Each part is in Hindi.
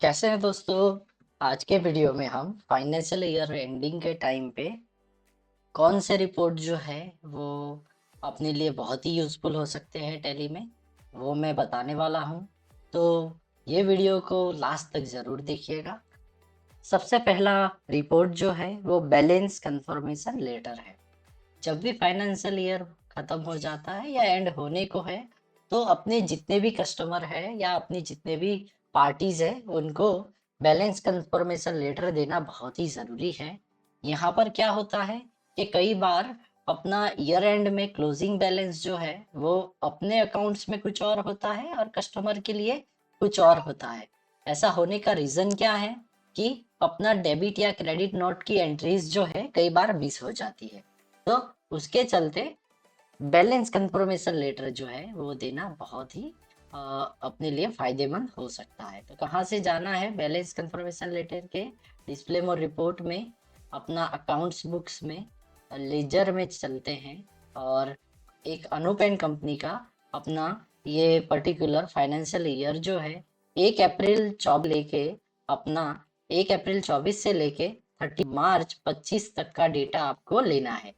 कैसे हैं दोस्तों। आज के वीडियो में हम फाइनेंशियल ईयर एंडिंग के टाइम पे कौन से रिपोर्ट जो है वो अपने लिए बहुत ही यूज़फुल हो सकते हैं टैली में, वो मैं बताने वाला हूँ। तो ये वीडियो को लास्ट तक ज़रूर देखिएगा। सबसे पहला रिपोर्ट जो है वो बैलेंस कंफर्मेशन लेटर है। जब भी फाइनेंशियल ईयर खत्म हो जाता है या एंड होने को है, तो अपने जितने भी कस्टमर है या अपनी जितने भी पार्टीज है उनको बैलेंस कंफर्मेशन लेटर देना बहुत ही जरूरी है। यहाँ पर क्या होता है कि कई बार अपना ईयर एंड में क्लोजिंग बैलेंस जो है वो अपने अकाउंट्स में कुछ और होता है और कस्टमर के लिए कुछ और होता है। ऐसा होने का रीजन क्या है कि अपना डेबिट या क्रेडिट नोट की एंट्रीज जो है कई बार मिस हो जाती है। तो उसके चलते बैलेंस कंफर्मेशन लेटर जो है वो देना बहुत ही अपने लिए फायदेमंद हो सकता है। तो कहाँ से जाना है बैलेंस कंफर्मेशन लेटर के डिस्प्ले मोड रिपोर्ट में, अपना अकाउंट्स बुक्स में, लेजर में चलते हैं और एक अनुपेन कंपनी का अपना ये पर्टिकुलर फाइनेंशियल ईयर जो है 1 अप्रैल 24 लेके अपना 1 अप्रैल 24 से लेके 30 मार्च 25 तक का डेटा आपको लेना है।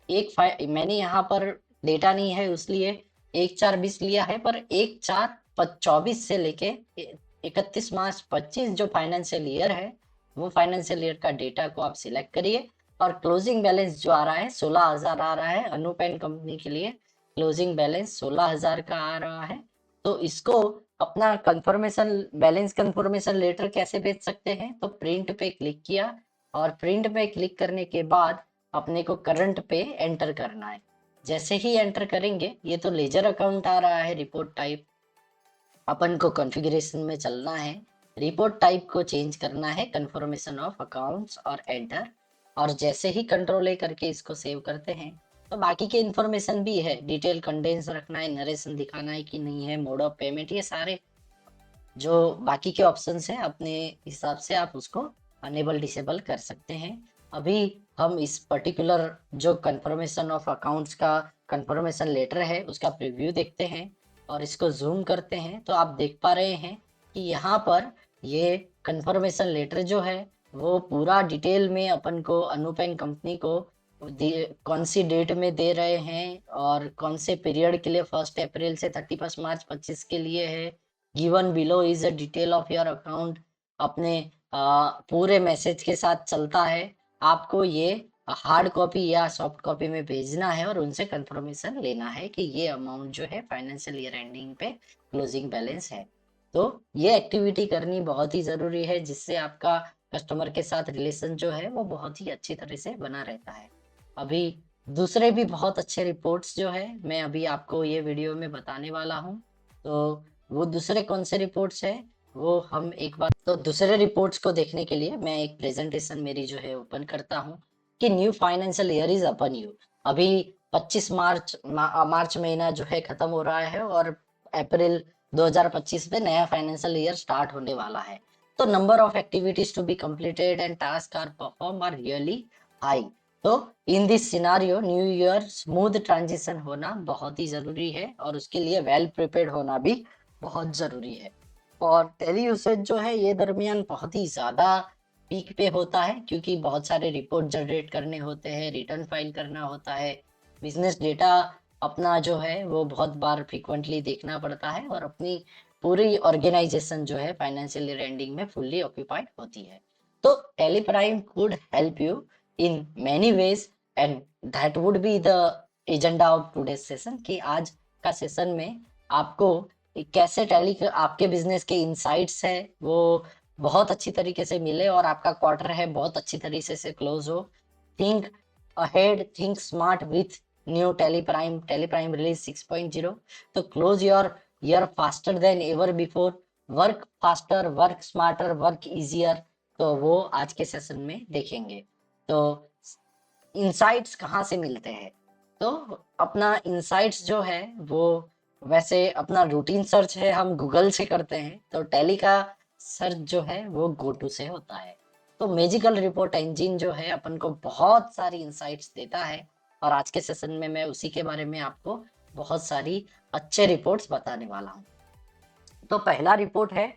मैंने यहाँ पर डेटा नहीं है इसलिए 1/4/20 लिया है, पर 1/4/24 से लेके 31 मार्च 25 जो फाइनेंशियल ईयर है वो फाइनेंशियल ईयर का डेटा को आप सिलेक्ट करिए। और क्लोजिंग बैलेंस जो आ रहा है 16,000 आ रहा है अनुपेन कंपनी के लिए। क्लोजिंग बैलेंस 16,000 का आ रहा है। तो इसको अपना कंफर्मेशन बैलेंस कंफर्मेशन लेटर कैसे भेज सकते हैं, तो प्रिंट पे क्लिक किया और प्रिंट पे क्लिक करने के बाद अपने को करंट पे एंटर करना है। जैसे ही एंटर करेंगे, ये तो लेजर अकाउंट आ रहा है रिपोर्ट टाइप, अपन को कॉन्फ़िगरेशन में चलना है, रिपोर्ट टाइप को चेंज करना है कन्फर्मेशन ऑफ अकाउंट्स और एंटर। और जैसे ही कंट्रोल ए करके इसको सेव करते हैं तो बाकी के इन्फॉर्मेशन भी है, डिटेल कंडेंस रखना है, नरेशन दिखाना है कि नहीं है, मोड ऑफ पेमेंट, ये सारे जो बाकी के ऑप्शंस हैं अपने हिसाब से आप उसको अनेबल डिसेबल कर सकते हैं। अभी हम इस पर्टिकुलर जो कंफर्मेशन ऑफ अकाउंट्स का कंफर्मेशन लेटर है उसका प्रीव्यू देखते हैं और इसको जूम करते हैं तो आप देख पा रहे हैं कि यहाँ पर ये कंफर्मेशन लेटर जो है वो पूरा डिटेल में अपन को अनुपेन कंपनी को कौन सी डेट में दे रहे हैं और कौन से पीरियड के लिए 1 अप्रैल से 31 मार्च 25 के लिए है। Given below is a detail of your account अपने पूरे मैसेज के साथ चलता है। आपको ये हार्ड कॉपी या सॉफ्ट कॉपी में भेजना है और उनसे कंफर्मेशन लेना है कि ये अमाउंट जो है फाइनेंशियल ईयर एंडिंग पे क्लोजिंग बैलेंस है। तो ये एक्टिविटी करनी बहुत ही जरूरी है जिससे आपका कस्टमर के साथ रिलेशन जो है वो बहुत ही अच्छी तरह से बना रहता है। अभी दूसरे भी बहुत अच्छे रिपोर्ट्स जो है मैं अभी आपको ये वीडियो में बताने वाला हूँ। तो वो दूसरे कौन से रिपोर्ट्स है वो हम एक बार, तो दूसरे रिपोर्ट्स को देखने के लिए मैं एक प्रेजेंटेशन मेरी जो है ओपन करता हूँ कि new financial year is upon you. अभी 25 मार्च महीना जो है खत्म हो रहा है और अप्रैल 2025 में नया फाइनेंशियल ईयर स्टार्ट होने वाला है। तो number of activities to be completed and task are perform are really high. तो in this scenario new year smooth transition होना बहुत ही जरूरी है और उसके लिए वेल प्रिपेयर्ड होना भी बहुत जरूरी है। और टेली यूसेज जो है ये दरमियान बहुत ही ज्यादा पीक पे होता है क्योंकि बहुत सारे रिपोर्ट जनरेट करने होते हैं, रिटर्न फाइल करना होता है, बिजनेस डेटा अपना जो है वो बहुत बार फ्रिक्वेंटली देखना पड़ता है और अपनी पूरी ऑर्गेनाइजेशन जो है फाइनेंशियल ईयर एंडिंग में फुल्ली ऑक्यूपाइड होती है। तो Tally Prime could help you in many ways and that would be the agenda of today's session कि आज का सेशन में आपको कैसे टैली आपके बिजनेस के इनसाइट्स है वो बहुत अच्छी तरीके से मिले और आपका क्वार्टर है बहुत अच्छी तरीके से क्लोज हो। Think ahead, think smart with new Tally Prime release 6.0। तो close your year faster than ever before, work faster, work smarter, work easier. तो वो आज के सेशन में देखेंगे। तो इंसाइट्स कहाँ से मिलते हैं, तो अपना इंसाइट्स जो है वो वैसे अपना रूटीन सर्च है हम गूगल से करते हैं, तो टैली का सर्च जो है वो गो टू से होता है। तो मैजिकल रिपोर्ट इंजन जो है अपन को बहुत सारी इंसाइट्स देता है और आज के सेशन में मैं उसी के बारे में आपको बहुत सारी अच्छे रिपोर्ट्स बताने वाला हूँ। तो पहला रिपोर्ट है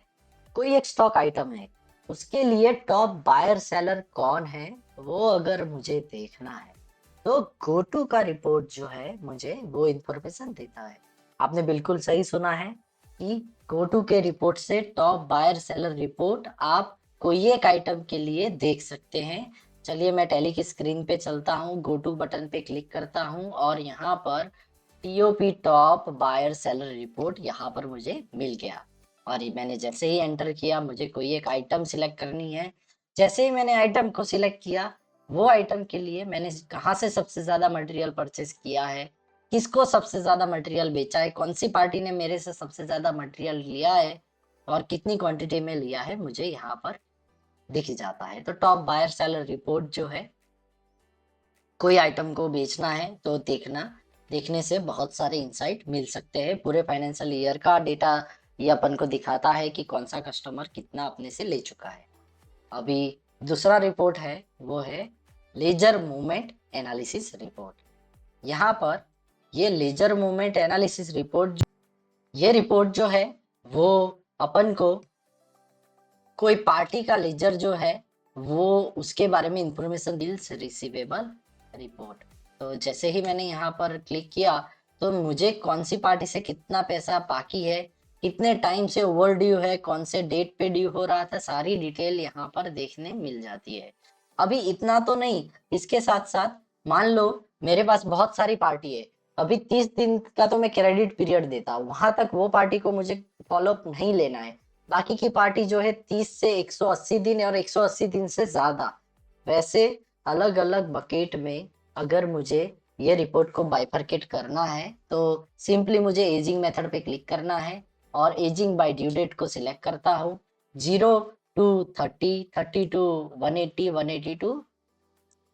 कोई एक स्टॉक आइटम है, उसके लिए टॉप बायर सेलर कौन है, वो अगर मुझे देखना है तो गो टू का रिपोर्ट जो है मुझे वो इंफॉर्मेशन देता है। आपने बिल्कुल सही सुना है कि गो टू के रिपोर्ट से टॉप बायर सेलर रिपोर्ट आप कोई एक आइटम के लिए देख सकते हैं। चलिए मैं टैली की स्क्रीन पे चलता हूँ, गो टू बटन पे क्लिक करता हूँ और यहाँ पर T O P top buyer seller report यहाँ पर मुझे मिल गया। और ये मैंने जैसे ही एंटर किया, मुझे कोई एक आइटम सिलेक्ट करनी है। जैसे ही मैंने आइटम को सिलेक्ट किया, वो आइटम के लिए मैंने कहाँ से सबसे ज्यादा मटेरियल परचेस किया है, किसको सबसे ज्यादा मटेरियल बेचा है, कौन सी पार्टी ने मेरे से सबसे ज्यादा मटेरियल लिया है और कितनी क्वांटिटी में लिया है, मुझे यहाँ पर दिख जाता है। तो टॉप बायर सेलर रिपोर्ट जो है, कोई आइटम को बेचना है तो देखने से बहुत सारे इंसाइट मिल सकते हैं। पूरे फाइनेंशियल ईयर का डेटा ये अपन को दिखाता है कि कौन सा कस्टमर कितना अपने से ले चुका है। अभी दूसरा रिपोर्ट है, वो है लेजर मूवमेंट एनालिसिस रिपोर्ट। यहाँ पर ये लेजर मूवमेंट एनालिसिस रिपोर्ट, ये रिपोर्ट जो है वो अपन को कोई पार्टी का लेजर जो है वो उसके बारे में इंफॉर्मेशन, बिल्स रिसीवेबल रिपोर्ट। तो जैसे ही मैंने यहाँ पर क्लिक किया तो मुझे कौन सी पार्टी से कितना पैसा बाकी है, कितने टाइम से ओवर ड्यू है, कौन से डेट पे ड्यू हो रहा था, सारी डिटेल यहाँ पर देखने मिल जाती है। अभी इतना तो नहीं, इसके साथ साथ मान लो मेरे पास बहुत सारी पार्टी है, अभी 30 दिन का तो मैं क्रेडिट पीरियड देता हूँ, वहां तक वो पार्टी को मुझे फॉलोअप नहीं लेना है। बाकी की पार्टी जो है 30 से 180 दिन और 180 दिन से ज्यादा, वैसे अलग अलग बकेट में अगर मुझे ये रिपोर्ट को बाइफरकेट करना है तो सिंपली मुझे एजिंग मेथड पे क्लिक करना है और एजिंग बाय ड्यू डेट को सिलेक्ट करता हूँ। 0 to 30, 30 to 180, 180 to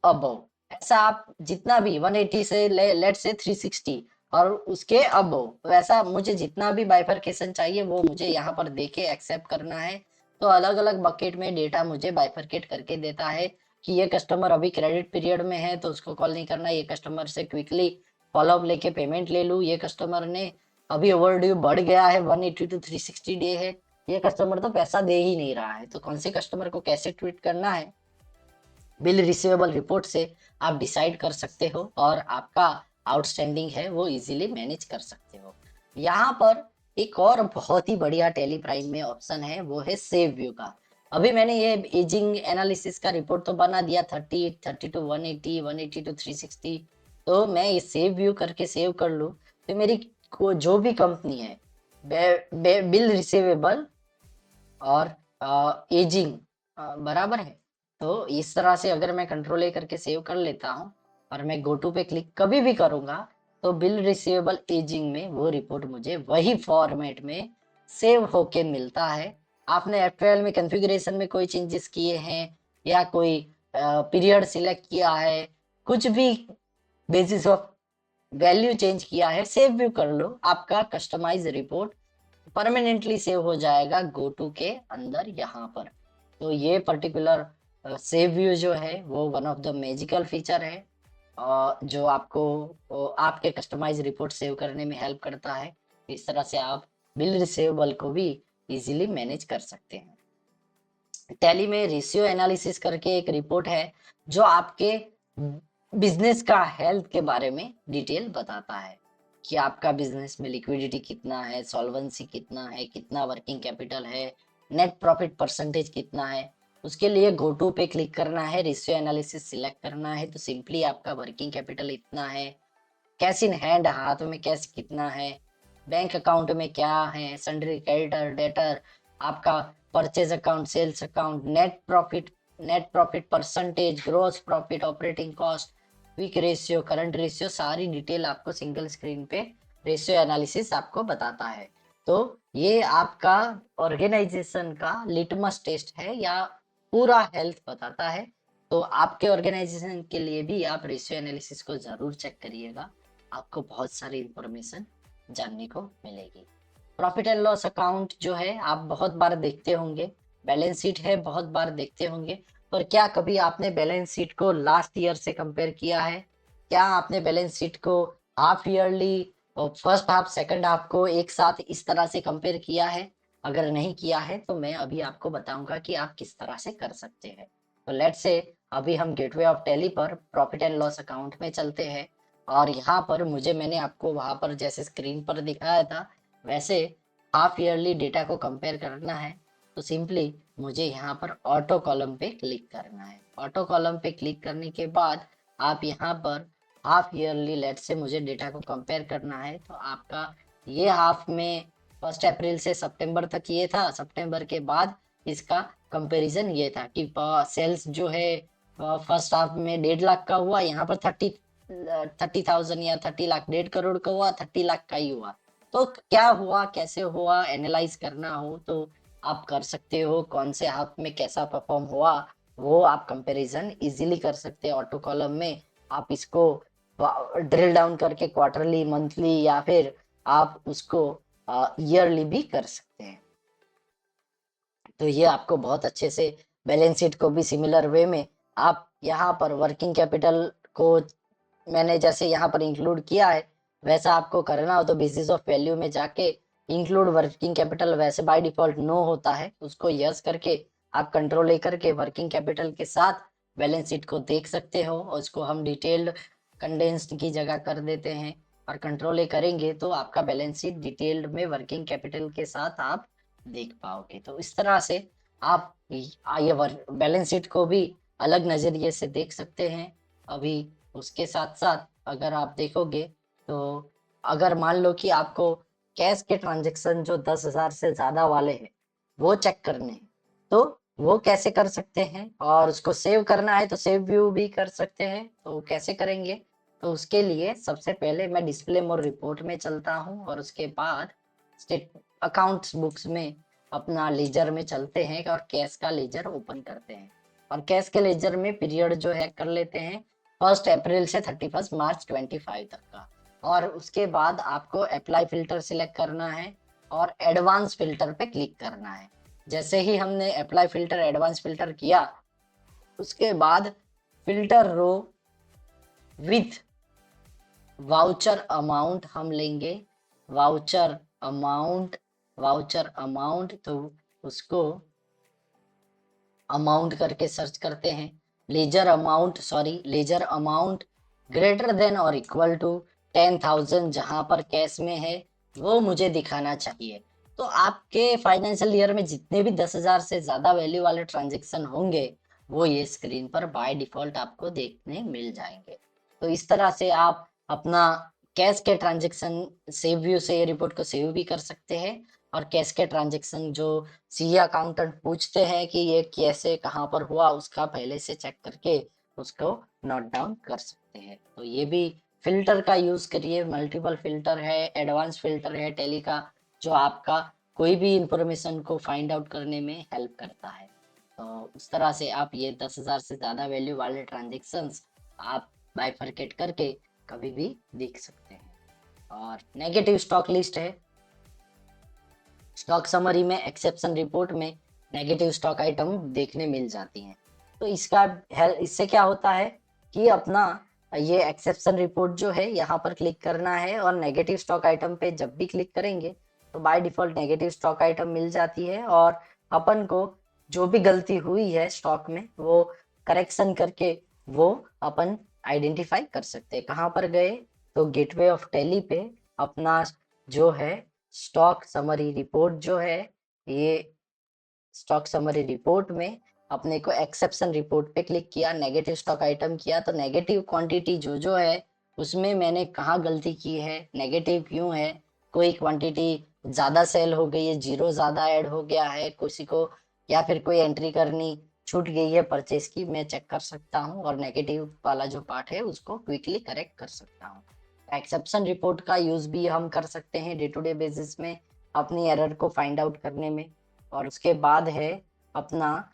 अबव, ऐसा आप जितना भी 180 से लेट से 360 और उसके अबव, वैसा मुझे जितना भी बाइफरकेशन चाहिए वो मुझे यहाँ पर देके एक्सेप्ट करना है। तो अलग अलग बकेट में डेटा मुझे बाइफरकेट करके देता है कि ये कस्टमर अभी क्रेडिट पीरियड में है तो उसको कॉल नहीं करना, ये कस्टमर से क्विकली फॉलोअप लेके पेमेंट ले लूँ, ये कस्टमर ने अभी ओवरड्यू बढ़ गया है, 180 to 360 डे है, ये कस्टमर तो पैसा दे ही नहीं रहा है, तो कौन से कस्टमर को कैसे ट्रीट करना है बिल रिसीवेबल रिपोर्ट से आप डिसाइड कर सकते हो और आपका आउटस्टैंडिंग है वो इजीली मैनेज कर सकते हो। यहाँ पर एक और बहुत ही बढ़िया टेली प्राइम में ऑप्शन है, वो है सेव व्यू का। अभी मैंने ये एजिंग एनालिसिस का रिपोर्ट तो बना दिया, 30 to 180, 180 to 360। तो मैं ये सेव व्यू करके सेव कर लूँ तो मेरी जो भी कंपनी है, बिल रिसीवेबल और एजिंग बराबर है, तो इस तरह से अगर मैं कंट्रोल ए करके सेव कर लेता हूँ और मैं गो टू पे क्लिक कभी भी करूंगा तो बिल रिसीवेबल एजिंग में वो रिपोर्ट मुझे वही फॉर्मेट में सेव होके मिलता है। आपने एफएल में कॉन्फ़िगरेशन में कोई चेंजेस किए हैं या कोई पीरियड सिलेक्ट किया है, कुछ भी बेसिस ऑफ वैल्यू चेंज किया है, सेव व्यू कर लो, आपका कस्टमाइज रिपोर्ट परमानेंटली सेव हो जाएगा गो टू के अंदर यहाँ पर। तो ये पर्टिकुलर सेव व्यू जो है वो one of the magical feature है जो आपको आपके कस्टमाइज रिपोर्ट सेव करने में हेल्प करता है। इस तरह से आप बिल रिसीवेबल को भी इजीली मैनेज कर सकते हैं। टैली में रेशियो एनालिसिस करके एक रिपोर्ट है जो आपके बिजनेस का हेल्थ के बारे में डिटेल बताता है कि आपका बिजनेस में लिक्विडिटी कितना है, सॉल्वेंसी कितना है, कितना वर्किंग कैपिटल है, नेट प्रॉफिट परसेंटेज कितना है। उसके लिए गो टू पे क्लिक करना है, रेशियो एनालिसिस सिलेक्ट करना है, तो सिंपली आपका वर्किंग कैपिटल इतना है, कैश इन हैंड हाथ में कैश कितना है, बैंक अकाउंट में क्या है, सन्ड्री क्रेडिटर डेटर, आपका purchase account, sales account, net profit percentage, gross profit, operating cost, quick ratio, current ratio, सारी डिटेल आपको सिंगल स्क्रीन पे रेशियो एनालिसिस आपको बताता है। तो ये आपका ऑर्गेनाइजेशन का लिटमस टेस्ट है या पूरा हेल्थ बताता है। तो आपके ऑर्गेनाइजेशन के लिए भी आप रेशियो एनालिसिस को जरूर चेक करिएगा, आपको बहुत सारी इंफॉर्मेशन जानने को मिलेगी। प्रॉफिट एंड लॉस अकाउंट जो है आप बहुत बार देखते होंगे, बैलेंस शीट है बहुत बार देखते होंगे, पर क्या कभी आपने बैलेंस शीट को लास्ट ईयर से कंपेयर किया है? क्या आपने बैलेंस शीट को हाफ ईयरली और फर्स्ट हाफ सेकंड हाफ को एक साथ इस तरह से कंपेयर किया है? अगर नहीं किया है तो मैं अभी आपको बताऊंगा कि आप किस तरह से कर सकते हैं। तो लेट्स से अभी हम गेटवे ऑफ टैली पर प्रॉफिट एंड लॉस अकाउंट में चलते हैं, और यहाँ पर मैंने आपको वहां पर जैसे स्क्रीन पर दिखाया था वैसे हाफ ईयरली डेटा को कंपेयर करना है। तो सिंपली मुझे यहाँ पर ऑटो कॉलम पे क्लिक करना है। ऑटो कॉलम पे क्लिक करने के बाद आप यहाँ पर हाफ ईयरली लेट से मुझे डेटा को कंपेयर करना है, तो आपका ये हाफ में 1 अप्रैल से सितंबर तक ये था, सितंबर के बाद इसका कंपैरिजन ये था कि सेल्स जो है फर्स्ट हाफ में 1.5 लाख का हुआ, यहाँ पर 30,000 या 30 लाख, 1.5 करोड़ का हुआ, 30 लाख का ही हुआ। तो क्या हुआ, कैसे हुआ, एनालाइज करना हो तो आप कर सकते हो। कौन से हाफ में कैसा परफॉर्म हुआ वो आप कंपैरिजन इजीली कर सकते हैं ऑटो कॉलम में। आप इसको ड्रिल डाउन करके क्वार्टरली, मंथली या फिर आप उसको ईयरली भी कर सकते हैं। तो ये आपको बहुत अच्छे से बैलेंस शीट को भी सिमिलर वे में आप यहाँ पर वर्किंग कैपिटल को मैंने जैसे यहाँ पर इंक्लूड किया है वैसा आपको करना हो तो बेसिस ऑफ वैल्यू में जाके इंक्लूड वर्किंग कैपिटल, वैसे बाय डिफॉल्ट नो होता है, उसको यस करके आप कंट्रोल ए करके वर्किंग कैपिटल के साथ बैलेंस शीट को देख सकते हो, और उसको हम डिटेल्ड कंडेंस्ड की जगह कर देते हैं और कंट्रोल ए करेंगे तो आपका बैलेंस शीट डिटेल्ड में वर्किंग कैपिटल के साथ आप देख पाओगे। तो इस तरह से आप ये बैलेंस शीट को भी अलग नजरिए से देख सकते हैं। अभी उसके साथ साथ अगर आप देखोगे तो अगर मान लो कि आपको कैश के ट्रांजेक्शन जो 10,000 से ज्यादा वाले हैं वो चेक करने हैं, तो वो कैसे कर सकते हैं, और उसको सेव करना है तो सेव व्यू भी कर सकते हैं। तो कैसे करेंगे, तो उसके लिए सबसे पहले मैं डिस्प्ले मोर रिपोर्ट में चलता हूँ और उसके बाद स्टेट अकाउंट्स बुक्स में अपना लेजर में चलते हैं और कैश का लेजर ओपन करते हैं, और कैश के लेजर में पीरियड जो है कर लेते हैं 1 अप्रैल से 31 मार्च 25 तक का। और उसके बाद आपको अप्लाई फिल्टर सिलेक्ट करना है और एडवांस फिल्टर पे क्लिक करना है। जैसे ही हमने अप्लाई फिल्टर, एडवांस फिल्टर किया उसके बाद filter row with voucher amount हम लेंगे। वाउचर अमाउंट, वाउचर अमाउंट, तो उसको अमाउंट करके सर्च करते हैं। लेजर अमाउंट ग्रेटर देन और इक्वल टू 10,000 जहां पर कैश में है वो मुझे दिखाना चाहिए। तो आपके फाइनेंशियल ईयर में जितने भी 10,000 से ज्यादा वैल्यू वाले ट्रांजेक्शन होंगे वो ये स्क्रीन पर बाय डिफॉल्ट आपको देखने मिल जाएंगे। तो इस तरह से आप अपना कैश के ट्रांजेक्शन सेव व्यू से ये रिपोर्ट को सेव भी कर सकते हैं, और कैश के ट्रांजेक्शन जो सीए अकाउंटेंट पूछते हैं कि ये कैसे कहाँ पर हुआ उसका पहले से चेक करके उसको नोट डाउन कर सकते हैं। तो ये भी फिल्टर का यूज करिए, मल्टीपल फिल्टर है, एडवांस फिल्टर है टैली का, जो आपका कोई भी इंफॉर्मेशन को फाइंड आउट करने में हेल्प करता है। तो उस तरह से आप ये 10,000 से ज्यादा वैल्यू वाले ट्रांजेक्शन्स आप बाइफरकेट करके कभी भी देख सकते हैं। और नेगेटिव स्टॉक लिस्ट है, स्टॉक समरी में एक्सेप्शन रिपोर्ट में नेगेटिव स्टॉक आइटम देखने मिल जाती हैं। तो इससे क्या होता है कि अपना ये एक्सेप्शन रिपोर्ट जो है यहाँ पर क्लिक करना है और नेगेटिव स्टॉक आइटम पे जब भी क्लिक करेंगे तो by default negative stock item मिल जाती है, और अपन को जो भी गलती हुई है स्टॉक में वो करेक्शन करके वो अपन आइडेंटिफाई कर सकते हैं। कहाँ पर गए, तो गेटवे ऑफ टैली पे अपना जो है स्टॉक समरी रिपोर्ट जो है, ये स्टॉक समरी रिपोर्ट में अपने को एक्सेप्शन रिपोर्ट पे क्लिक किया, नेगेटिव स्टॉक आइटम किया, तो नेगेटिव क्वांटिटी जो जो है उसमें मैंने कहाँ गलती की है, नेगेटिव क्यों है, कोई क्वांटिटी ज्यादा सेल हो गई है, जीरो ज्यादा ऐड हो गया है किसी को, या फिर कोई एंट्री करनी छूट गई है परचेज की, मैं चेक कर सकता हूँ और नेगेटिव वाला जो पार्ट है उसको क्विकली करेक्ट कर सकता हूँ। एक्सेप्शन रिपोर्ट का यूज भी हम कर सकते हैं डे टू डे बेसिस में अपनी एरर को फाइंड आउट करने में। और उसके बाद है अपना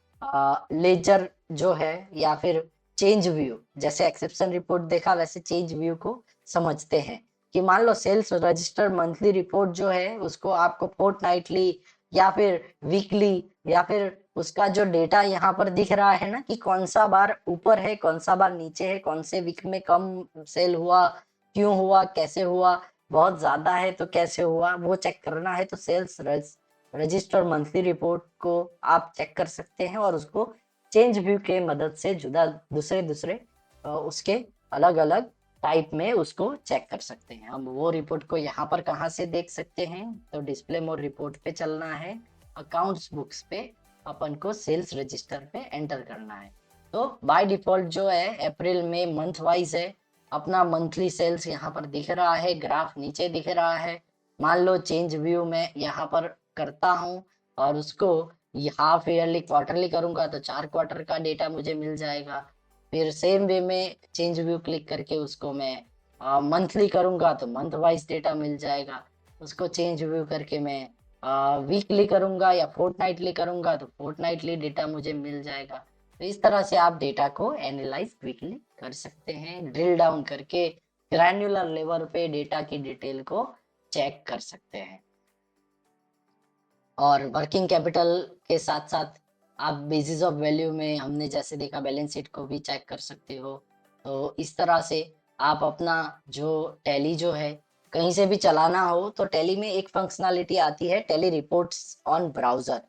लेजर जो है या फिर चेंज व्यू, जैसे एक्सेप्शन रिपोर्ट देखा वैसे चेंज व्यू को समझते हैं कि मान लो सेल्स रजिस्टर मंथली रिपोर्ट जो है उसको आपको फोर्टनाइटली या फिर वीकली या फिर उसका जो डेटा यहाँ पर दिख रहा है ना कि कौन सा बार ऊपर है कौन सा बार नीचे है, कौन से वीक में कम सेल हुआ, क्यों हुआ, कैसे हुआ, बहुत ज्यादा है तो कैसे हुआ, वो चेक करना है तो सेल्स रजिस्टर मंथली रिपोर्ट को आप चेक कर सकते हैं और उसको चेंज व्यू के मदद से जुदा दूसरे दूसरे उसके अलग अलग टाइप में उसको चेक कर सकते हैं। हम वो रिपोर्ट को यहाँ पर कहाँ से देख सकते हैं, तो डिस्प्ले मोर रिपोर्ट पे चलना है, अकाउंट्स बुक्स पे अपन को सेल्स रजिस्टर पे एंटर करना है। तो बाय डिफॉल्ट जो है अप्रैल में मंथ वाइज है, अपना मंथली सेल्स यहाँ पर दिख रहा है, ग्राफ नीचे दिख रहा है। मान लो चेंज व्यू में यहाँ पर करता हूँ और उसको हाफ ईयरली क्वार्टरली करूंगा तो 4 क्वार्टर का डेटा मुझे मिल जाएगा। फिर सेम वे में चेंज व्यू क्लिक करके उसको मैं मंथली करूंगा तो मंथ वाइज डेटा मिल जाएगा। उसको चेंज व्यू करके मैं वीकली करूंगा या फोर्टनाइटली करूंगा तो फोर्टनाइटली डेटा मुझे मिल जाएगा। तो इस तरह से आप डेटा को एनालाइज क्विकली कर सकते हैं, ड्रिल डाउन करके ग्रैन्युलर लेवल पे डेटा की डिटेल को चेक कर सकते हैं। और वर्किंग कैपिटल के साथ साथ आप बेसिस ऑफ वैल्यू में हमने जैसे देखा बैलेंस शीट को भी चेक कर सकते हो। तो इस तरह से आप अपना जो टैली जो है कहीं से भी चलाना हो तो टैली में एक फंक्शनलिटी आती है टैली रिपोर्ट्स ऑन ब्राउजर,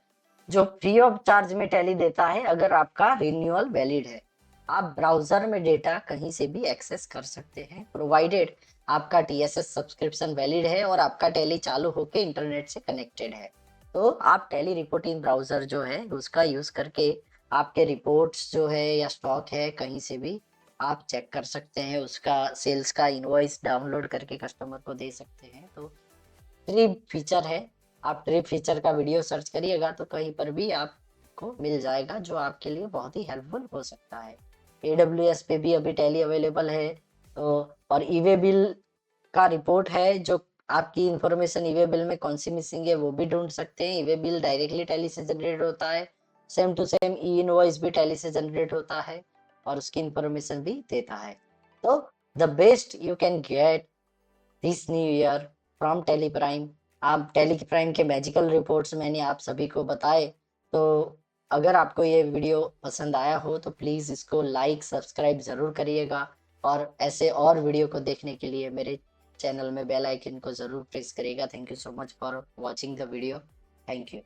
जो फ्री ऑफ चार्ज में टैली देता है अगर आपका रिन्यूअल वैलिड है। आप ब्राउजर में डेटा कहीं से भी एक्सेस कर सकते हैं प्रोवाइडेड आपका टीएसएस सब्सक्रिप्शन वैलिड है और आपका टैली चालू होकर इंटरनेट से कनेक्टेड है। तो आप टैली रिपोर्टिंग ब्राउजर जो है उसका यूज करके आपके रिपोर्ट्स जो है या स्टॉक है कहीं से भी आप चेक कर सकते हैं, उसका सेल्स का इनवॉइस डाउनलोड करके कस्टमर को दे सकते हैं। तो ट्रिप फीचर है, आप ट्रिप फीचर का वीडियो सर्च करिएगा तो कहीं पर भी आपको मिल जाएगा, जो आपके लिए बहुत ही हेल्पफुल हो सकता है। AWS पे भी अभी टैली अवेलेबल है। तो और ईवे बिल का रिपोर्ट है, जो आपकी इंफॉर्मेशन ईवे बिल में कौन सी मिसिंग है वो भी ढूंढ सकते हैं। ईवे बिल डायरेक्टली टैली से जनरेट होता है, same to same e invoice भी टैली से जनरेट होता है और उसकी इंफॉर्मेशन भी देता है। तो the best you can get this new year from Tally Prime. आप टेली प्राइम के मैजिकल रिपोर्ट्स मैंने आप सभी को बताए। तो अगर आपको ये वीडियो पसंद आया हो तो प्लीज़ इसको लाइक सब्सक्राइब ज़रूर करिएगा और ऐसे और वीडियो को देखने के लिए मेरे चैनल में बेल आइकन को ज़रूर प्रेस करिएगा। Thank you so much for watching the video. Thank you.